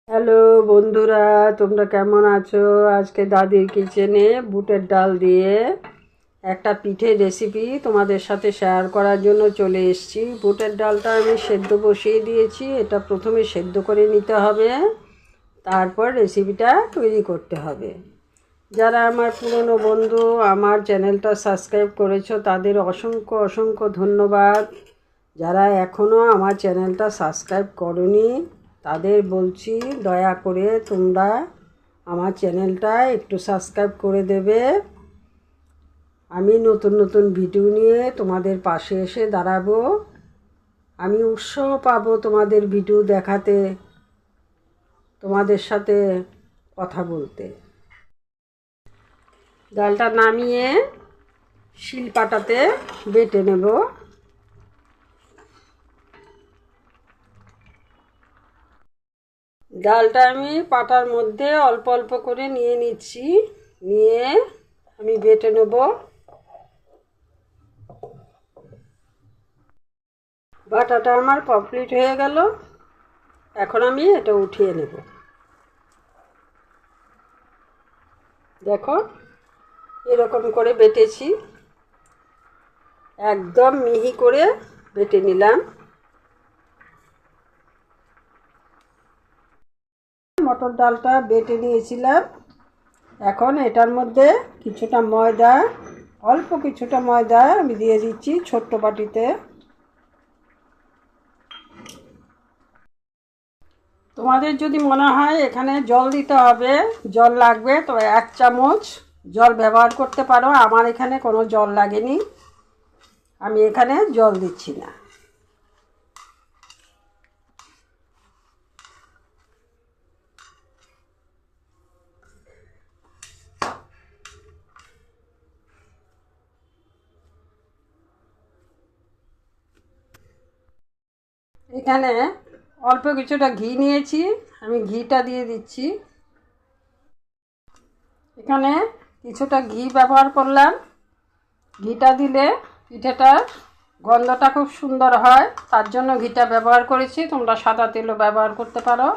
Hello বন্ধুরা, তোমরা কেমন আছো? আজকে দাদির কিচেনে বুটের ডাল দিয়ে একটা পিঠে রেসিপি তোমাদের সাথে শেয়ার করার জন্য চলে এসেছি। বুটের ডালটা আমি সেদ্ধ বসিয়ে দিয়েছি। এটা প্রথমে সেদ্ধ করে নিতে হবে, তারপর রেসিপিটা তৈরি করতে হবে। যারা আমার পুরনো বন্ধু আমার চ্যানেলটা সাবস্ক্রাইব করেছো তাদের অসংখ্য অসংখ্য ধন্যবাদ। যারা এখনও আমার চ্যানেলটা সাবস্ক্রাইব করোনি তাদের বলছি, দয়া করে তোমরা আমার চ্যানেলটা একটু সাবস্ক্রাইব করে দেবে। আমি নতুন নতুন ভিডিও নিয়ে তোমাদের পাশে এসে দাঁড়াবো। আমি উৎসাহ পাবো তোমাদের ভিডিও দেখাতে, তোমাদের সাথে কথা বলতে। ডালটা নামিয়ে শিলপাটাতে বেটে নেব। ডালটা আমি পাটার মধ্যে অল্প অল্প করে নিয়ে নিচ্ছি, নিয়ে আমি বেটে নেব। বাটাটা আমার কমপ্লিট হয়ে গেল। এখন আমি এটা উঠিয়ে নেব। দেখো, এরকম করে বেটেছি, একদম মিহি করে বেটে নিলাম। মটর ডালটা বেটে নিয়েছিলাম। এখন এটার মধ্যে কিছুটা ময়দা, অল্প কিছুটা ময়দা আমি দিয়ে দিচ্ছি ছোট্ট বাটিতে। তোমাদের যদি মনে হয় এখানে জল দিতে হবে, জল লাগবে, তো 1 চামচ জল ব্যবহার করতে পারো। আমার এখানে কোনো জল লাগেনি, আমি এখানে জল দিচ্ছি না। এখানে অল্প কিছুটা ঘি নিয়েছি, আমি ঘিটা দিয়ে দিচ্ছি। এখানে কিছুটা ঘি ব্যবহার করলাম। ঘিটা দিলে পিঠেটার গন্ধটা খুব সুন্দর হয়, তার জন্য ঘিটা ব্যবহার করেছি। তোমরা সাদা তেলও ব্যবহার করতে পারো,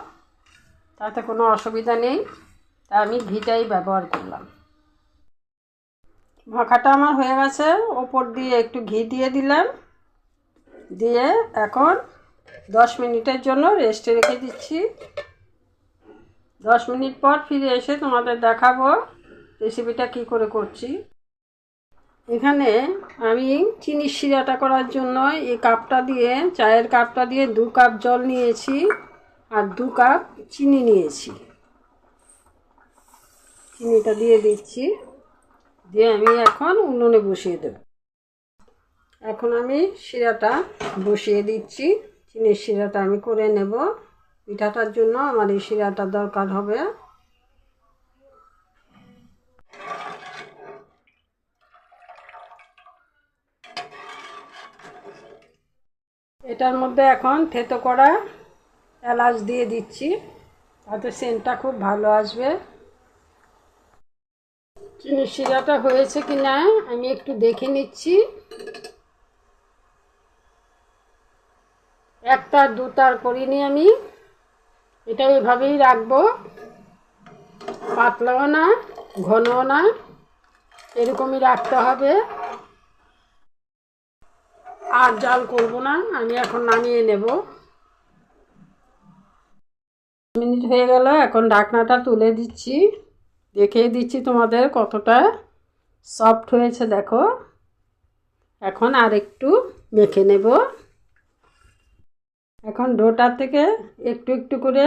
তাতে কোনো অসুবিধা নেই, তা আমি ঘিটাই ব্যবহার করলাম। মাখাটা আমার হয়ে গেছে, ওপর দিয়ে একটু ঘি দিয়ে দিলাম, দিয়ে এখন 10 মিনিটের জন্য রেস্টে রেখে দিচ্ছি। 10 মিনিট পর ফিরে এসে তোমাদের দেখাবো রেসিপিটা কী করে করছি। এখানে আমি চিনির শিরাটা করার জন্য এই কাপটা দিয়ে, চায়ের কাপটা দিয়ে 2 কাপ জল নিয়েছি আর 2 কাপ চিনি নিয়েছি। চিনিটা দিয়ে দিচ্ছি, দিয়ে আমি এখন উনুনে বসিয়ে দেব। এখন আমি শিরাটা বসিয়ে দিচ্ছি। চিনির শিরাটা আমি করে নেব। পিঠাটার জন্য আমার এই শিরাটা দরকার হবে। এটার মধ্যে এখন থেতো করা এলাচ দিয়ে দিচ্ছি, তাতে সেন্টটা খুব ভালো আসবে। চিনির শিরাটা হয়েছে কি না আমি একটু দেখে নিচ্ছি। 1 তার 2 তার করিনি আমি, এটা এভাবেই রাখবো, পাতলাও না ঘনও না, এরকমই রাখতে হবে। আর জাল করব না, আমি এখন নামিয়ে নেব। মিনিট হয়ে গেল, এখন ঢাকনাটা তুলে দিচ্ছি, দেখিয়ে দিচ্ছি তোমাদের কতটা সফট হয়েছে। দেখো, এখন আর একটু মেখে নেব। এখন ডোটা থেকে একটু একটু করে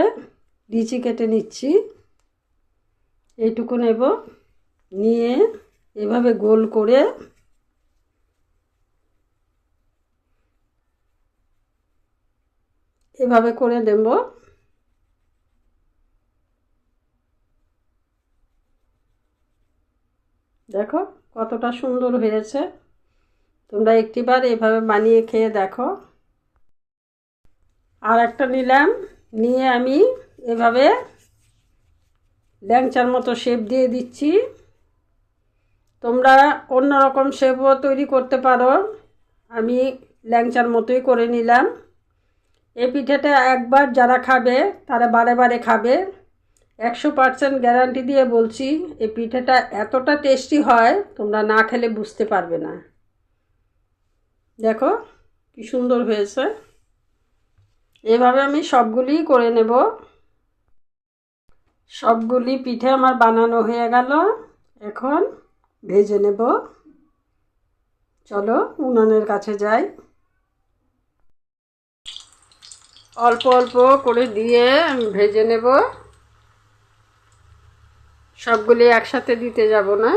লিচি কেটে নিচ্ছি। এইটুকু নেব, নিয়ে এভাবে গোল করে এভাবে করে দেব। দেখো কতটা সুন্দর হয়েছে। তোমরা একটিবার এভাবে বানিয়ে খেয়ে দেখো। আর একটা নিলাম, নিয়ে আমি এভাবে ল্যাংচার মতো শেপ দিয়ে দিচ্ছি। তোমরা অন্য রকম শেপও তৈরি করতে পারো, আমি ল্যাংচার মতোই করে নিলাম। এই পিঠেটা একবার যারা খাবে তারা বারে বারে খাবে। 100% গ্যারান্টি দিয়ে বলছি, এই পিঠেটা এতটা টেস্টি হয় তোমরা না খেলে বুঝতে পারবে না। দেখো কি সুন্দর হয়েছে। এভাবে আমি সবগুলি করে নেব। সবগুলি পিঠে আমার বানানো হয়ে গেল, এখন ভেজে নেব। চলো উনানের কাছে যাই। অল্প অল্প করে দিয়ে আমি ভেজে নেব। সবগুলি একসাথে দিতে যাব না।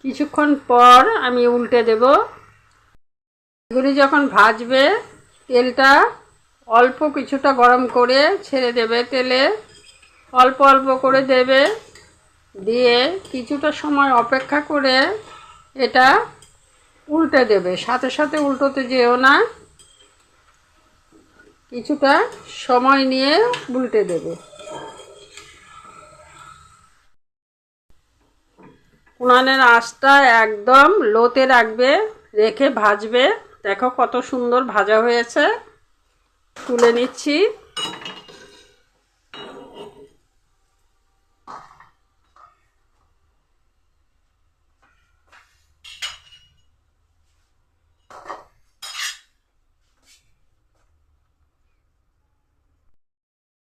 কিছুক্ষণ পর আমি উল্টে দেব। এগুলি যখন ভাজবে তেলটা অল্প কিছুটা গরম করে ছেড়ে দেবে। তেলে অল্প অল্প করে দেবে, দিয়ে কিছুটা সময় অপেক্ষা করে এটা উল্টে দেবে। সাথে সাথে উল্টোতে যেও না, কিছুটা সময় নিয়ে উল্টে দেবে। উনানের আঁচটা একদম লোতে রাখবে, রেখে ভাজবে। দেখো কত সুন্দর ভাজা হয়েছে। তুলে নিচ্ছি।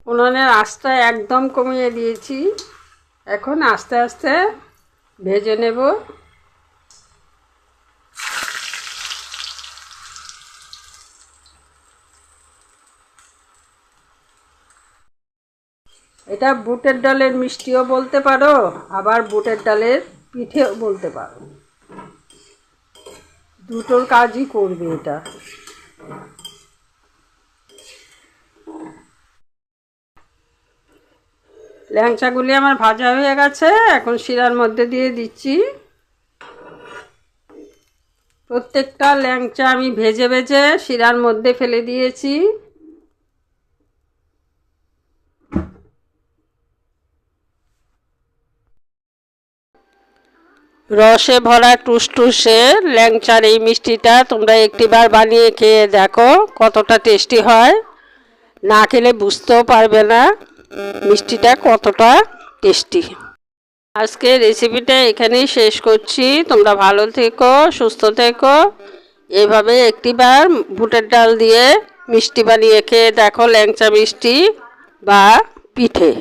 উনানের আঁচটা একদম কমিয়ে দিয়েছি। এখন আস্তে আস্তে ভেজে নেব। এটা বুটের ডালের মিষ্টিও বলতে পারো, আবার বুটের ডালের পিঠেও বলতে পারো। দুটোর কাজই করবে এটা। ল্যাংচাগুলি আমার ভাজা হয়ে গেছে, এখন শিরার মধ্যে দিয়ে দিচ্ছি। প্রত্যেকটা ল্যাংচা আমি ভেজে ভেজে শিরার মধ্যে ফেলে দিয়েছি। রসে ভরা টুসটুসে ল্যাংচার এই মিষ্টিটা তোমরা একটিবার বানিয়ে খেয়ে দেখো কতটা টেস্টি হয়। না খেলে বুঝতেও পারবে না মিষ্টিটা কতটা টেস্টি। আজকে রেসিপিটা এখানেই শেষ করছি। তোমরা ভালো থেকো, সুস্থ থেকো। এইভাবে একটিবার বুটের ডাল দিয়ে মিষ্টি বানিয়ে খেয়ে দেখো, ল্যাংচা মিষ্টি বা পিঠে।